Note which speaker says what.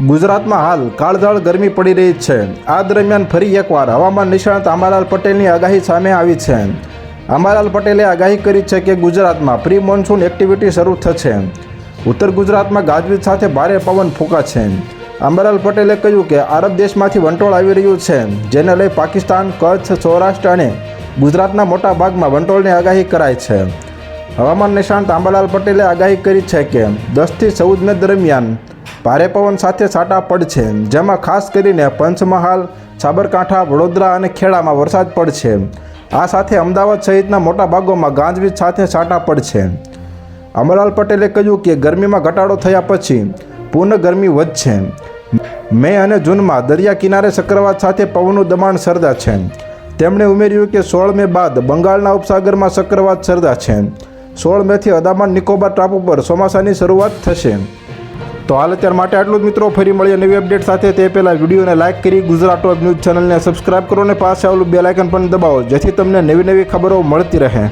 Speaker 1: ગુજરાતમાં હાલ કાળઝાળ ગરમી પડી રહી છે। આ દરમિયાન ફરી એકવાર હવામાન નિષ્ણાત અંબાલાલ પટેલની આગાહી સામે આવી છે। અંબાલાલ પટેલે આગાહી કરી છે કે ગુજરાતમાં પ્રી મોન્સૂન એક્ટિવિટી શરૂ થશે। ઉત્તર ગુજરાતમાં ગાજવીજ સાથે ભારે પવન ફૂંકાશે। અંબાલાલ પટેલે કહ્યું કે આરબ દેશમાંથી વંટોળ આવી રહ્યું છે, જેને લઈ પાકિસ્તાન, કચ્છ, સૌરાષ્ટ્ર અને ગુજરાતના મોટા ભાગમાં વંટોળની આગાહી કરાઈ છે। હવામાન નિષ્ણાત અંબાલાલ પટેલે આગાહી કરી છે કે 10 થી 14 મે દરમિયાન ભારે પવન સાથે છાંટા પડશે, જેમાં ખાસ કરીને પંચમહાલ, સાબરકાંઠા, વડોદરા અને ખેડામાં વરસાદ પડશે। આ સાથે અમદાવાદ સહિતના મોટા ભાગોમાં ગાજવીજ સાથે છાંટા પડશે। અંબાલાલ પટેલે કહ્યું કે ગરમીમાં ઘટાડો થયા પછી પૂર્ણ ગરમી વધશે। મે અને જૂનમાં દરિયા કિનારે ચક્રવાત સાથે પવનનું દબાણ સર્જાશે। તેમણે ઉમેર્યું કે 16 મે બાદ બંગાળના ઉપસાગરમાં ચક્રવાત સર્જાશે। 16 મેથી અંદામાન નિકોબાર ટાપુ પર ચોમાસાની શરૂઆત થશે। તો હાલ અત્યાર માટે આટલું જ મિત્રો। ફરી મળીએ નવી અપડેટ સાથે। તે પહેલાં વિડીયોને લાઇક કરી ગુજરાત ટોપ ન્યૂઝ ચેનલને સબસ્ક્રાઇબ કરો અને પાસે આવેલું બેલ આઇકન પણ દબાવો, જેથી તમને નવી ખબરો મળતી રહે।